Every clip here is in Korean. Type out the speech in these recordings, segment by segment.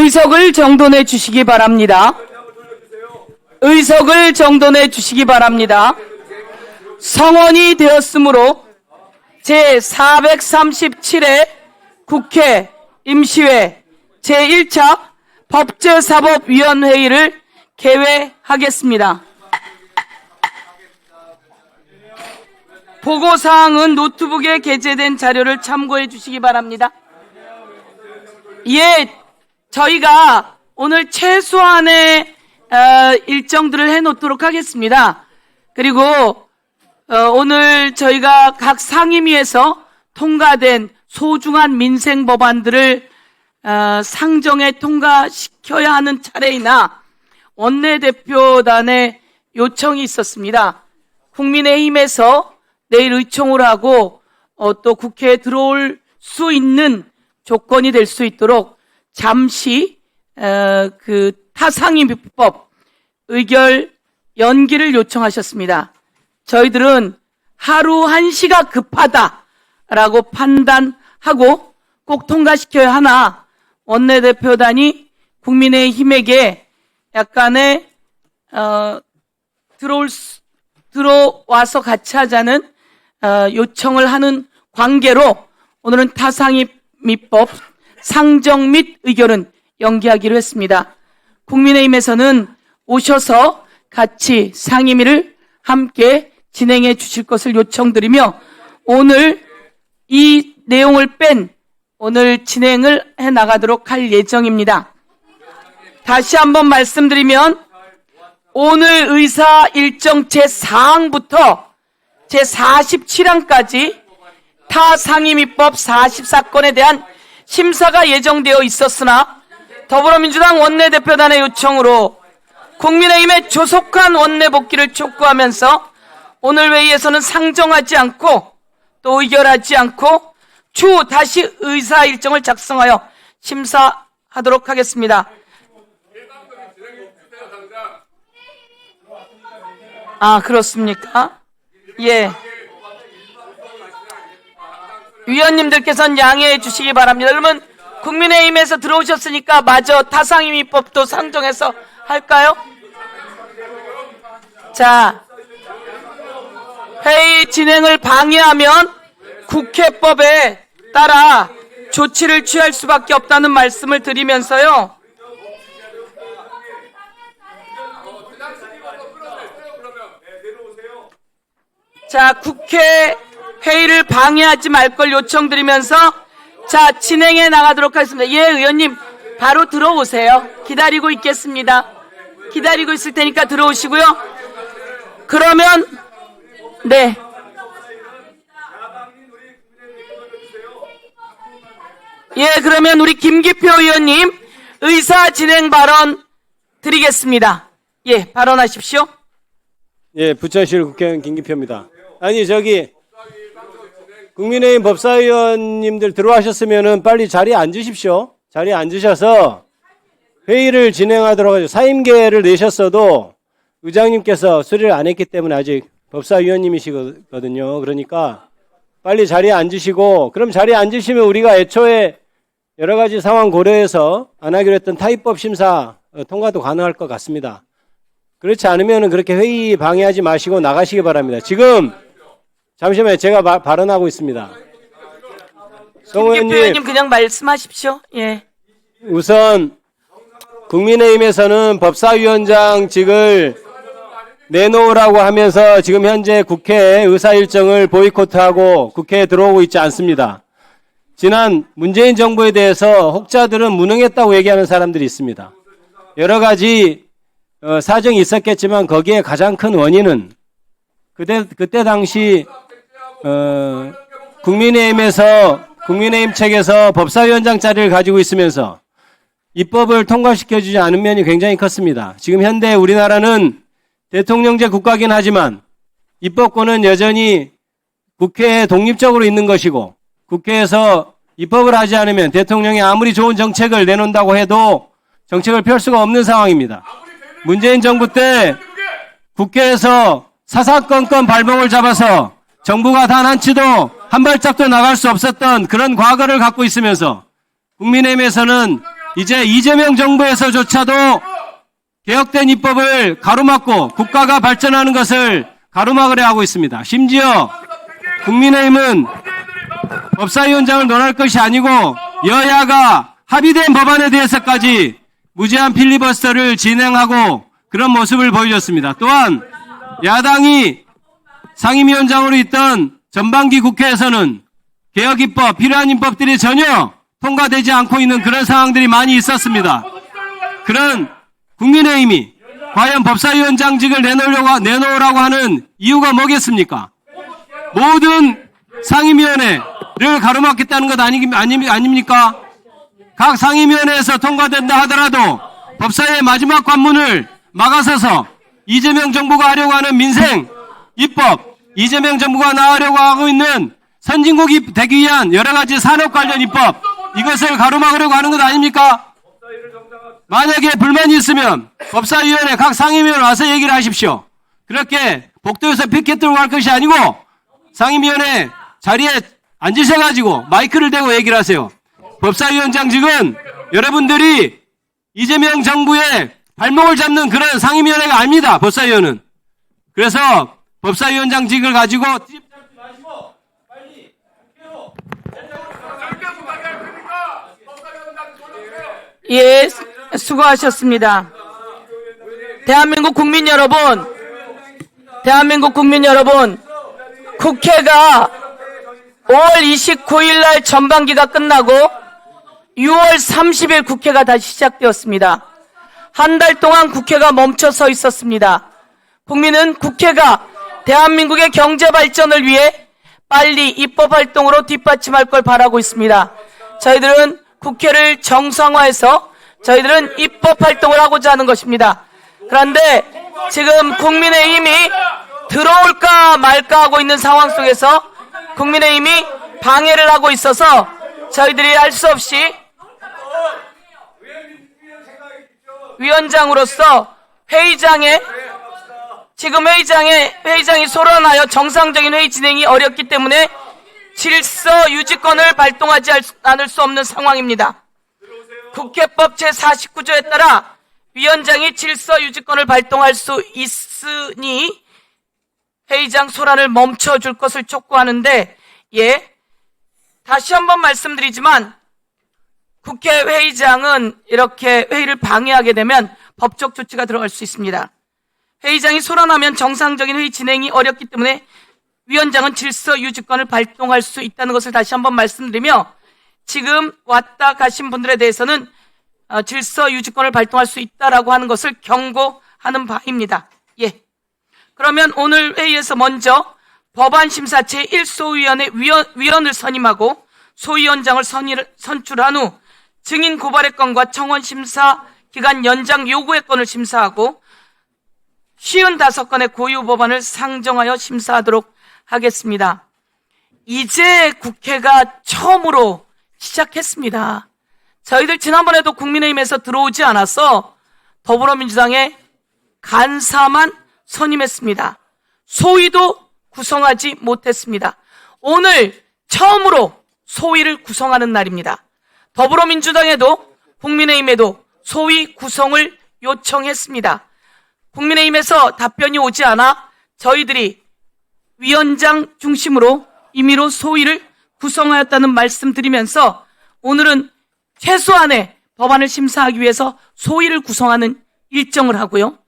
의석을 정돈해 주시기 바랍니다. 의석을 정돈해 주시기 바랍니다. 성원이 되었으므로 제437회 국회 임시회 제1차 법제사법위원회의를 개회하겠습니다. 보고사항은 노트북에 게재된 자료를 참고해 주시기 바랍니다. 예, 저희가 오늘 최소한의 일정들을 해놓도록 하겠습니다. 그리고 오늘 저희가 각 상임위에서 통과된 소중한 민생 법안들을 상정에 통과시켜야 하는 차례이나 원내대표단의 요청이 있었습니다. 국민의힘에서 내일 의총을 하고 또 국회에 들어올 수 있는 조건이 될 수 있도록 잠시 그 타상임법 의결 연기를 요청하셨습니다. 저희들은 하루 1시가 급하다라고 판단하고 꼭 통과시켜야 하나 원내대표단이 국민의힘에게 약간의 들어와서 같이 하자는 요청을 하는 관계로 오늘은 타상임법 상정 및 의결은 연기하기로 했습니다. 국민의힘에서는 오셔서 같이 상임위를 함께 진행해 주실 것을 요청드리며 오늘 이 내용을 뺀 오늘 진행을 해 나가도록 할 예정입니다. 다시 한번 말씀드리면 오늘 의사 일정 제4항부터 제47항까지 타상임위법 40사건에 대한 심사가 예정되어 있었으나 더불어민주당 원내대표단의 요청으로 국민의힘의 조속한 원내 복귀를 촉구하면서 오늘 회의에서는 상정하지 않고 또 의결하지 않고 추후 다시 의사 일정을 작성하여 심사하도록 하겠습니다. 아, 그렇습니까? 예. 위원님들께서는 양해해 주시기 바랍니다. 그러면 국민의힘에서 들어오셨으니까 마저 타상임위법도 상정해서 할까요? 자, 회의 진행을 방해하면 국회법에 따라 조치를 취할 수밖에 없다는 말씀을 드리면서요. 자, 국회 회의를 방해하지 말 걸 요청드리면서 자, 진행해 나가도록 하겠습니다. 예, 의원님 바로 들어오세요. 기다리고 있겠습니다. 기다리고 있을 테니까 들어오시고요. 그러면 네. 예, 그러면 우리 김기표 의원님 의사 진행 발언 드리겠습니다. 예, 발언하십시오. 예, 부천시 국회의원 김기표입니다. 아니, 국민의힘 법사위원님들 들어와셨으면은 빨리 자리에 앉으십시오. 자리에 앉으셔서 회의를 진행하도록 하죠. 사임계를 내셨어도 의장님께서 수리를 안 했기 때문에 아직 법사위원님이시거든요. 그러니까 빨리 자리에 앉으시고, 그럼 자리에 앉으시면 우리가 애초에 여러 가지 상황 고려해서 안 하기로 했던 타입법 심사 통과도 가능할 것 같습니다. 그렇지 않으면 그렇게 회의 방해하지 마시고 나가시기 바랍니다. 지금 잠시만요. 제가 발언하고 있습니다. 송 의원님 그냥 말씀하십시오. 예. 우선 국민의힘에서는 법사위원장직을 내놓으라고 하면서 지금 현재 국회 의사 일정을 보이콧하고 국회에 들어오고 있지 않습니다. 지난 문재인 정부에 대해서 혹자들은 무능했다고 얘기하는 사람들이 있습니다. 여러 가지 사정이 있었겠지만 거기에 가장 큰 원인은 그때 당시 국민의힘 측에서 법사위원장 자리를 가지고 있으면서 입법을 통과시켜주지 않은 면이 굉장히 컸습니다. 지금 현대 우리나라는 대통령제 국가긴 하지만 입법권은 여전히 국회에 독립적으로 있는 것이고, 국회에서 입법을 하지 않으면 대통령이 아무리 좋은 정책을 내놓는다고 해도 정책을 펼 수가 없는 상황입니다. 문재인 정부 때 국회에서 사사건건 발목을 잡아서 정부가 단 한치도 한 발짝도 나갈 수 없었던 그런 과거를 갖고 있으면서 국민의힘에서는 이제 이재명 정부에서조차도 개혁된 입법을 가로막고 국가가 발전하는 것을 가로막으려 하고 있습니다. 심지어 국민의힘은 법사위원장을 논할 것이 아니고 여야가 합의된 법안에 대해서까지 무제한 필리버스터를 진행하고 그런 모습을 보여줬습니다. 또한 야당이 상임위원장으로 있던 전반기 국회에서는 개혁 입법, 필요한 입법들이 전혀 통과되지 않고 있는 그런 상황들이 많이 있었습니다. 그런 국민의힘이 과연 법사위원장직을 내놓으라고 하는 이유가 뭐겠습니까? 모든 상임위원회를 가로막겠다는 것 아닙니까? 각 상임위원회에서 통과된다 하더라도 법사위의 마지막 관문을 막아서서 이재명 정부가 하려고 하는 민생 입법, 이재명 정부가 나가려고 하고 있는 선진국이 되기 위한 여러 가지 산업 관련 입법, 이것을 가로막으려고 하는 것 아닙니까? 만약에 불만이 있으면 법사위원회 각 상임위원회 와서 얘기를 하십시오. 그렇게 복도에서 피켓 들고 갈 것이 아니고 상임위원회 자리에 앉으셔가지고 마이크를 대고 얘기를 하세요. 법사위원장직은 여러분들이 이재명 정부의 발목을 잡는 그런 상임위원회가 아닙니다. 법사위원은. 그래서 법사위원장직을 가지고 예, 수고하셨습니다. 대한민국 국민 여러분, 국회가 5월 29일 날 전반기가 끝나고 6월 30일 국회가 다시 시작되었습니다. 한 달 동안 국회가 멈춰서 있었습니다. 국민은 국회가 대한민국의 경제 발전을 위해 빨리 입법 활동으로 뒷받침할 걸 바라고 있습니다. 저희들은 국회를 정상화해서 저희들은 입법 활동을 하고자 하는 것입니다. 그런데 지금 국민의힘이 들어올까 말까 하고 있는 상황 속에서 국민의힘이 방해를 하고 있어서 저희들이 할 수 없이 위원장으로서 회의장이 소란하여 정상적인 회의 진행이 어렵기 때문에 질서 유지권을 발동하지 않을 수 없는 상황입니다. 국회법 제49조에 따라 위원장이 질서 유지권을 발동할 수 있으니 회의장 소란을 멈춰줄 것을 촉구하는데, 다시 한번 말씀드리지만 국회 회의장은 이렇게 회의를 방해하게 되면 법적 조치가 들어갈 수 있습니다. 회의장이 소란하면 정상적인 회의 진행이 어렵기 때문에 위원장은 질서 유지권을 발동할 수 있다는 것을 다시 한번 말씀드리며, 지금 왔다 가신 분들에 대해서는 질서 유지권을 발동할 수 있다라고 하는 것을 경고하는 바입니다. 그러면 오늘 회의에서 먼저 법안심사 제1소위원회 위원을 선임하고 소위원장을 선출한 후 증인 고발의 건과 청원심사 기간 연장 요구의 건을 심사하고 55건의 고유 법안을 상정하여 심사하도록 하겠습니다. 이제 국회가 처음으로 시작했습니다. 저희들 지난번에도 국민의힘에서 들어오지 않아서 더불어민주당의 간사만 선임했습니다. 소위도 구성하지 못했습니다. 오늘 처음으로 소위를 구성하는 날입니다. 더불어민주당에도 국민의힘에도 소위 구성을 요청했습니다. 국민의힘에서 답변이 오지 않아 저희들이 위원장 중심으로 임의로 소위를 구성하였다는 말씀드리면서 오늘은 최소한의 법안을 심사하기 위해서 소위를 구성하는 일정을 하고요.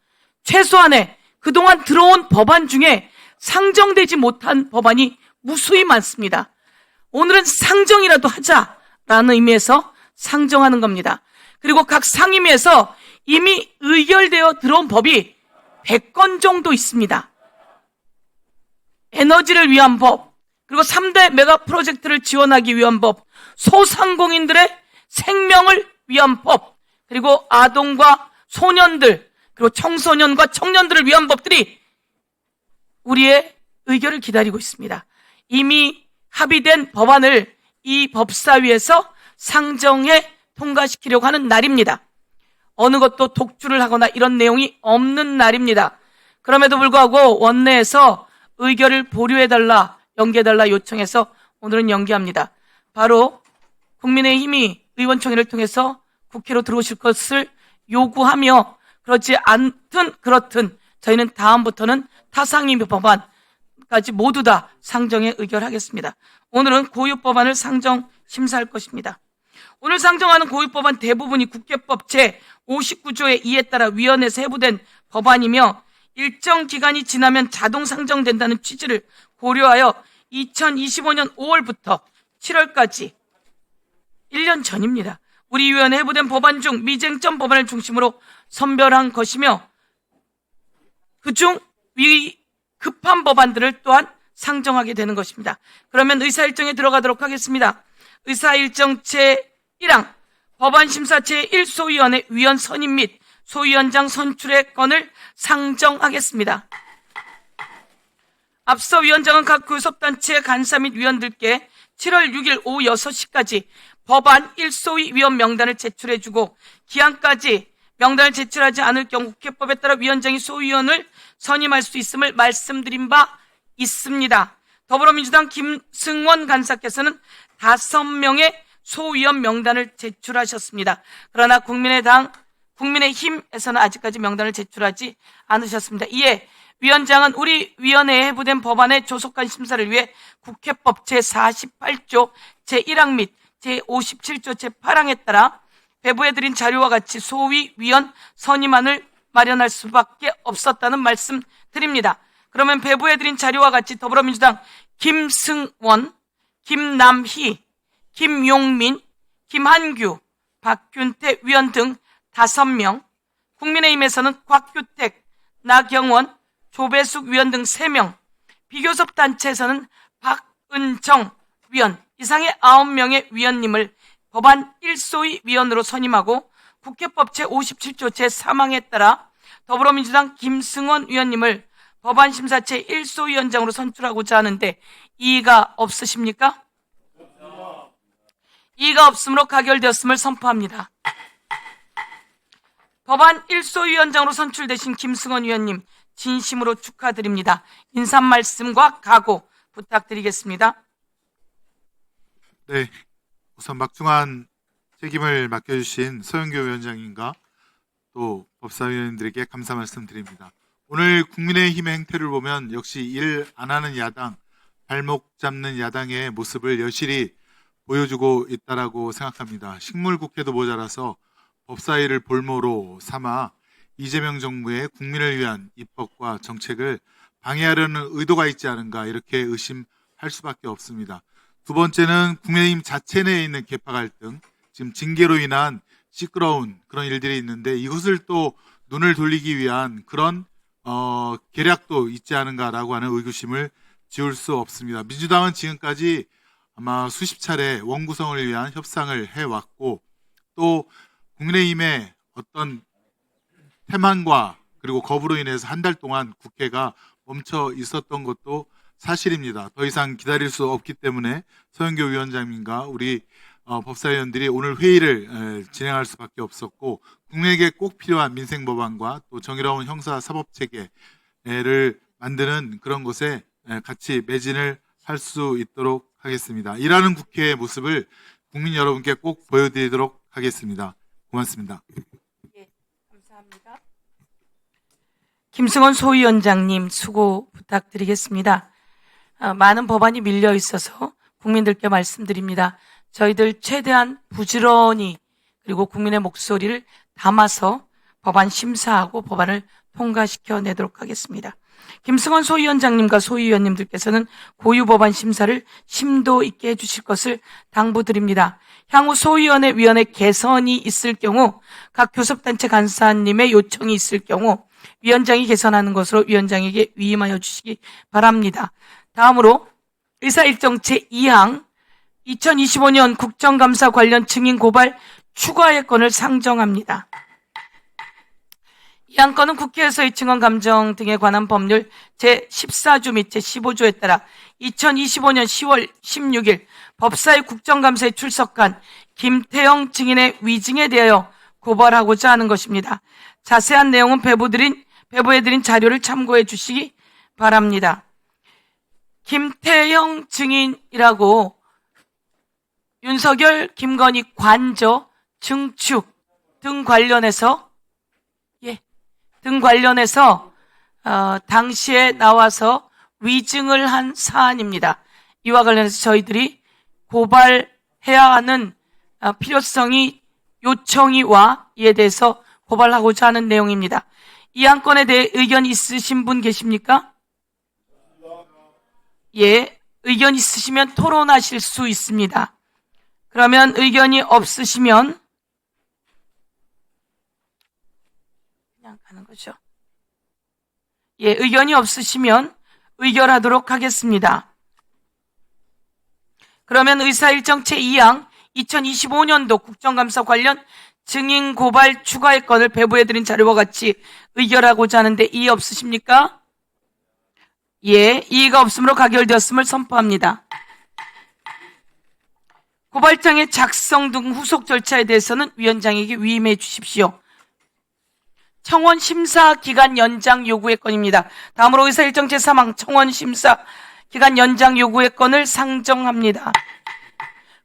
최소한의 그동안 들어온 법안 중에 상정되지 못한 법안이 무수히 많습니다. 오늘은 상정이라도 하자라는 의미에서 상정하는 겁니다. 그리고 각 상임위에서 이미 의결되어 들어온 법이 100건 정도 있습니다. 에너지를 위한 법, 그리고 3대 메가 프로젝트를 지원하기 위한 법, 소상공인들의 생명을 위한 법, 그리고 아동과 소년들, 그리고 청소년과 청년들을 위한 법들이 우리의 의결을 기다리고 있습니다. 이미 합의된 법안을 이 법사위에서 상정해 통과시키려고 하는 날입니다. 어느 것도 독주를 하거나 이런 내용이 없는 날입니다. 그럼에도 불구하고 원내에서 의결을 보류해달라, 연기해달라 요청해서 오늘은 연기합니다. 바로 국민의힘이 의원총회를 통해서 국회로 들어오실 것을 요구하며, 그렇지 않든 그렇든 저희는 다음부터는 타상임의 법안까지 모두 다 상정에 의결하겠습니다. 오늘은 고유법안을 상정 심사할 것입니다. 오늘 상정하는 고유법안 대부분이 국회법 제59조의 2에 따라 위원회에서 해부된 법안이며 일정 기간이 지나면 자동 상정된다는 취지를 고려하여 2025년 5월부터 7월까지 1년 전입니다. 우리 위원회 해부된 법안 중 미쟁점 법안을 중심으로 선별한 것이며 그중 급한 법안들을 또한 상정하게 되는 것입니다. 그러면 의사일정에 들어가도록 하겠습니다. 의사일정 제1항 법안심사 제1소위원회 위원 선임 및 소위원장 선출의 건을 상정하겠습니다. 앞서 위원장은 각 교섭단체 간사 및 위원들께 7월 6일 오후 6시까지 법안 1소위 위원 명단을 제출해주고 기한까지 명단을 제출하지 않을 경우 국회법에 따라 위원장이 소위원을 선임할 수 있음을 말씀드린 바 있습니다. 더불어민주당 김승원 간사께서는 5명의 소위원 명단을 제출하셨습니다. 그러나 국민의힘에서는 아직까지 명단을 제출하지 않으셨습니다. 이에 위원장은 우리 위원회에 해부된 법안의 조속한 심사를 위해 국회법 제48조 제1항 및 제57조 제8항에 따라 배부해드린 자료와 같이 소위 위원 선임안을 마련할 수밖에 없었다는 말씀 드립니다. 그러면 배부해드린 자료와 같이 더불어민주당 김승원, 김남희, 김용민, 김한규, 박균태 위원 등 5명, 국민의힘에서는 곽규택, 나경원, 조배숙 위원 등 3명, 비교섭단체에서는 박은정 위원, 이상의 9명의 위원님을 법안 1소위 위원으로 선임하고 국회법 제57조 제3항에 따라 더불어민주당 김승원 위원님을 법안심사 제1소위원장으로 선출하고자 하는데 이의가 없으십니까? 이의가 없으므로 가결되었음을 선포합니다. 법안 1소위원장으로 선출되신 김승원 위원님 진심으로 축하드립니다. 인사 말씀과 각오 부탁드리겠습니다. 네, 우선 막중한 책임을 맡겨주신 서영교 위원장님과 또 법사위원들에게 감사 말씀드립니다. 오늘 국민의힘의 행태를 보면 역시 일 안 하는 야당, 발목 잡는 야당의 모습을 여실히 보여주고 있다라고 생각합니다. 식물국회도 모자라서 법사위를 볼모로 삼아 이재명 정부의 국민을 위한 입법과 정책을 방해하려는 의도가 있지 않은가 이렇게 의심할 수밖에 없습니다. 두 번째는 국민의힘 자체 내에 있는 계파 갈등, 지금 징계로 인한 시끄러운 그런 일들이 있는데 이것을 또 눈을 돌리기 위한 그런 계략도 있지 않은가라고 하는 의구심을 지울 수 없습니다. 민주당은 지금까지 아마 수십 차례 원구성을 위한 협상을 해왔고 또 국민의힘의 어떤 태만과 그리고 거부로 인해서 한 달 동안 국회가 멈춰 있었던 것도 사실입니다. 더 이상 기다릴 수 없기 때문에 서영교 위원장님과 우리 법사위원들이 오늘 회의를 진행할 수밖에 없었고 국민에게 꼭 필요한 민생 법안과 또 정의로운 형사 사법 체계를 만드는 그런 것에 같이 매진을 할 수 있도록 하겠습니다. 일하는 국회의 모습을 국민 여러분께 꼭 보여드리도록 하겠습니다. 고맙습니다. 예, 감사합니다. 김승원 소위원장님 수고 부탁드리겠습니다. 많은 법안이 밀려 있어서 국민들께 말씀드립니다. 저희들 최대한 부지런히 그리고 국민의 목소리를 담아서 법안 심사하고 법안을 통과시켜 내도록 하겠습니다. 김승원 소위원장님과 소위원님들께서는 고유 법안 심사를 심도 있게 해주실 것을 당부드립니다. 향후 소위원회 위원회 개선이 있을 경우 각 교섭단체 간사님의 요청이 있을 경우 위원장이 개선하는 것으로 위원장에게 위임하여 주시기 바랍니다. 다음으로 의사일정 제2항 2025년 국정감사 관련 증인 고발 추가의 건을 상정합니다. 이 안건은 국회에서의 증언 감정 등에 관한 법률 제14조 및 제15조에 따라 2025년 10월 16일 법사위 국정감사에 출석한 김태형 증인의 위증에 대하여 고발하고자 하는 것입니다. 자세한 내용은 배부해드린 자료를 참고해 주시기 바랍니다. 김태형 증인이라고 윤석열, 김건희 관저, 증축, 등 관련해서 당시에 나와서 위증을 한 사안입니다. 이와 관련해서 저희들이 고발해야 하는 필요성이 요청이 와 이에 대해서 고발하고자 하는 내용입니다. 이 안건에 대해 의견 있으신 분 계십니까? 예, 의견 있으시면 토론하실 수 있습니다. 그러면 의견이 없으시면 그냥 가는 거죠. 예, 의견이 없으시면 의결하도록 하겠습니다. 그러면 의사일정 제2항 2025년도 국정감사 관련 증인 고발 추가의 건을 배부해드린 자료와 같이 의결하고자 하는데 이의 없으십니까? 예, 이의가 없으므로 가결되었음을 선포합니다. 고발장의 작성 등 후속 절차에 대해서는 위원장에게 위임해 주십시오. 청원 심사 기간 연장 요구의 건입니다. 다음으로 의사일정 제3항 청원 심사 기간 연장 요구의 건을 상정합니다.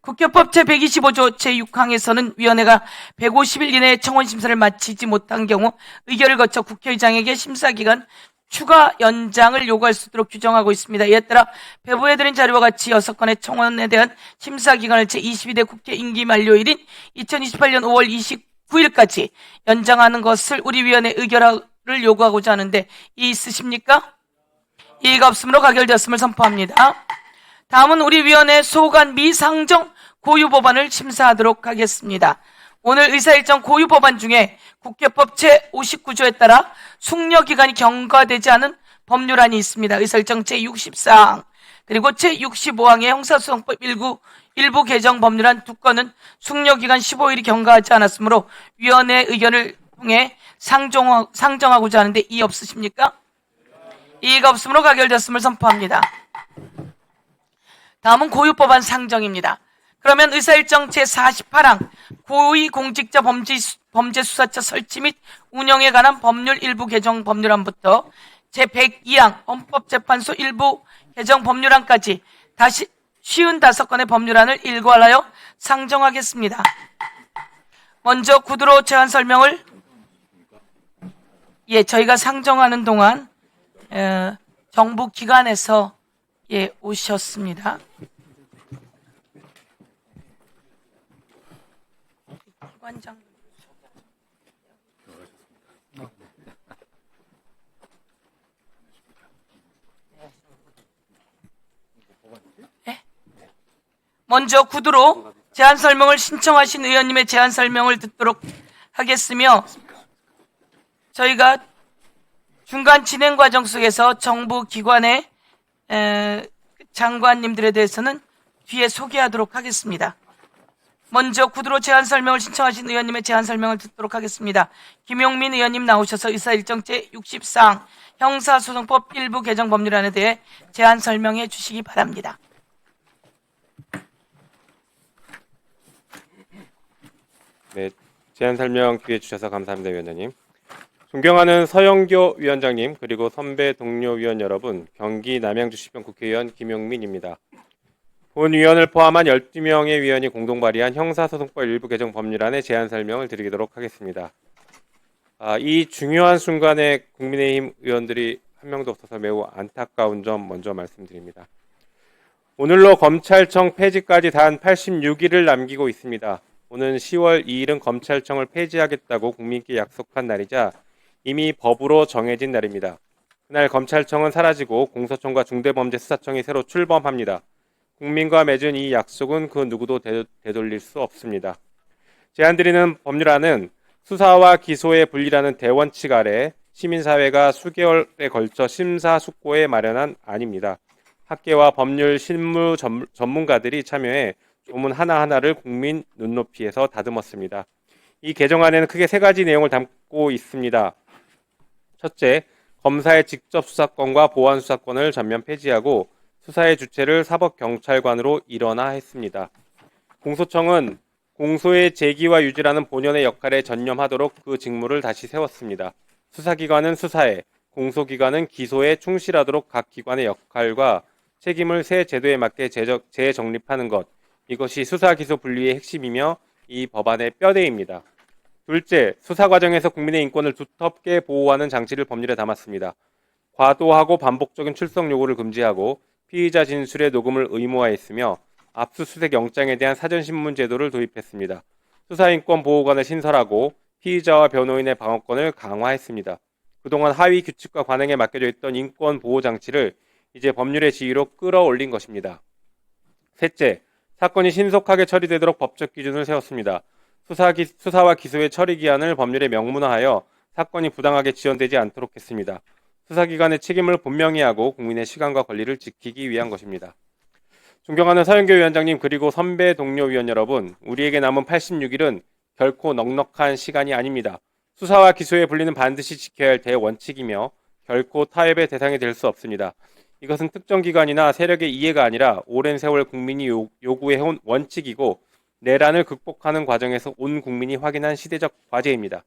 국회법 제125조 제6항에서는 위원회가 150일 이내에 청원 심사를 마치지 못한 경우 의결을 거쳐 국회의장에게 심사기간 추가 연장을 요구할 수 있도록 규정하고 있습니다. 이에 따라 배부해드린 자료와 같이 6건의 청원에 대한 심사기간을 제22대 국회 임기 만료일인 2028년 5월 29일까지 연장하는 것을 우리 위원회 의결을 요구하고자 하는데 이의 있으십니까? 이의가 없으므로 가결되었음을 선포합니다. 다음은 우리 위원회 소관 미상정 고유 법안을 심사하도록 하겠습니다. 오늘 의사일정 고유 법안 중에 국회법 제59조에 따라 숙려기간이 경과되지 않은 법률안이 있습니다. 의사일정 제64항 그리고 제65항의 형사소송법 일부 개정 법률안 2건은 숙려기간 15일이 경과하지 않았으므로 위원회 의견을 통해 상정하고자 하는데 이의 없으십니까? 이의가 없으므로 가결되었음을 선포합니다. 다음은 고유법안 상정입니다. 그러면 의사일정 제48항 고위공직자 범죄수사처 설치 및 운영에 관한 법률 일부 개정 법률안부터 제102항 헌법재판소 일부 개정 법률안까지 다시 55건의 법률안을 일괄하여 상정하겠습니다. 먼저 구두로 제안 설명을 저희가 상정하는 동안 정부 기관에서 오셨습니다. 기관장 먼저 구두로 제안 설명을 신청하신 의원님의 제안 설명을 듣도록 하겠으며 저희가 중간 진행 과정 속에서 정부 기관의 장관님들에 대해서는 뒤에 소개하도록 하겠습니다. 먼저 구두로 제안 설명을 신청하신 의원님의 제안 설명을 듣도록 하겠습니다. 김용민 의원님 나오셔서 의사일정 제64항 형사소송법 일부 개정 법률안에 대해 제안 설명해 주시기 바랍니다. 네, 제안 설명 기회 주셔서 감사합니다, 위원장님. 존경하는 서영교 위원장님 그리고 선배 동료 위원 여러분, 경기 남양주시병 국회의원 김용민입니다. 본 위원을 포함한 12명의 위원이 공동 발의한 형사소송법 일부 개정 법률안의 제안 설명을 드리도록 하겠습니다. 이 중요한 순간에 국민의힘 의원들이 한 명도 없어서 매우 안타까운 점 먼저 말씀드립니다. 오늘로 검찰청 폐지까지 단 86일을 남기고 있습니다. 오는 10월 2일은 검찰청을 폐지하겠다고 국민께 약속한 날이자 이미 법으로 정해진 날입니다. 그날 검찰청은 사라지고 공소청과 중대범죄수사청이 새로 출범합니다. 국민과 맺은 이 약속은 그 누구도 되돌릴 수 없습니다. 제안드리는 법률안은 수사와 기소의 분리라는 대원칙 아래 시민사회가 수개월에 걸쳐 심사숙고에 마련한 안입니다. 학계와 법률 실무 전문가들이 참여해 조문 하나하나를 국민 눈높이에서 다듬었습니다. 이 개정안에는 크게 3가지 내용을 담고 있습니다. 첫째, 검사의 직접 수사권과 보완 수사권을 전면 폐지하고 수사의 주체를 사법경찰관으로 일원화했습니다. 공소청은 공소의 제기와 유지라는 본연의 역할에 전념하도록 그 직무를 다시 세웠습니다. 수사기관은 수사에, 공소기관은 기소에 충실하도록 각 기관의 역할과 책임을 새 제도에 맞게 재정립하는 것, 이것이 수사기소 분리의 핵심이며 이 법안의 뼈대입니다. 둘째, 수사 과정에서 국민의 인권을 두텁게 보호하는 장치를 법률에 담았습니다. 과도하고 반복적인 출석 요구를 금지하고 피의자 진술의 녹음을 의무화했으며 압수수색 영장에 대한 사전신문 제도를 도입했습니다. 수사인권 보호관을 신설하고 피의자와 변호인의 방어권을 강화했습니다. 그동안 하위 규칙과 관행에 맡겨져 있던 인권 보호 장치를 이제 법률의 지위로 끌어올린 것입니다. 셋째, 사건이 신속하게 처리되도록 법적 기준을 세웠습니다. 수사와 기소의 처리 기한을 법률에 명문화하여 사건이 부당하게 지연되지 않도록 했습니다. 수사기관의 책임을 분명히 하고 국민의 시간과 권리를 지키기 위한 것입니다. 존경하는 서영교 위원장님 그리고 선배 동료 위원 여러분, 우리에게 남은 86일은 결코 넉넉한 시간이 아닙니다. 수사와 기소의 분리는 반드시 지켜야 할 대원칙이며 결코 타협의 대상이 될 수 없습니다. 이것은 특정 기관이나 세력의 이해가 아니라 오랜 세월 국민이 요구해온 원칙이고 내란을 극복하는 과정에서 온 국민이 확인한 시대적 과제입니다.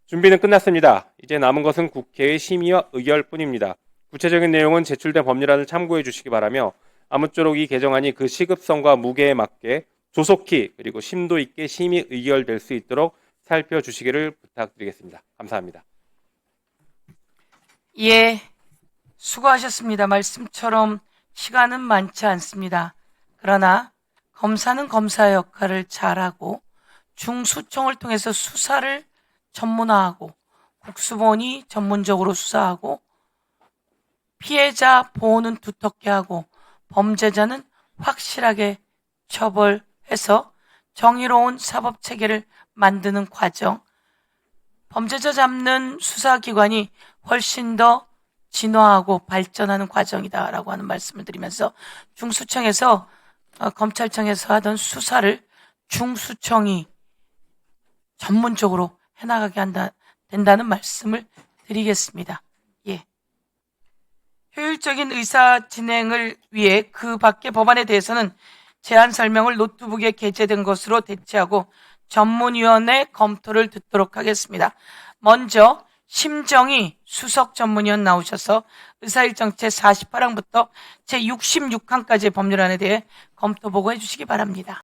준비는 끝났습니다. 이제 남은 것은 국회의 심의와 의결뿐입니다. 구체적인 내용은 제출된 법률안을 참고해 주시기 바라며 아무쪼록 이 개정안이 그 시급성과 무게에 맞게 조속히 그리고 심도 있게 심의 의결될 수 있도록 살펴주시기를 부탁드리겠습니다. 감사합니다. 예, 수고하셨습니다. 말씀처럼 시간은 많지 않습니다. 그러나 검사는 검사의 역할을 잘하고 중수청을 통해서 수사를 전문화하고 국수본이 전문적으로 수사하고 피해자 보호는 두텁게 하고 범죄자는 확실하게 처벌해서 정의로운 사법체계를 만드는 과정, 범죄자 잡는 수사기관이 훨씬 더 진화하고 발전하는 과정이다라고 하는 말씀을 드리면서 중수청에서 검찰청에서 하던 수사를 중수청이 전문적으로 해나가게 된다는 말씀을 드리겠습니다. 예. 효율적인 의사 진행을 위해 그 밖의 법안에 대해서는 제안 설명을 노트북에 게재된 것으로 대체하고 전문위원회 검토를 듣도록 하겠습니다. 먼저 심정희 수석 전문위원 나오셔서 의사일정 제48항부터 제66항까지의 법률안에 대해 검토 보고해 주시기 바랍니다.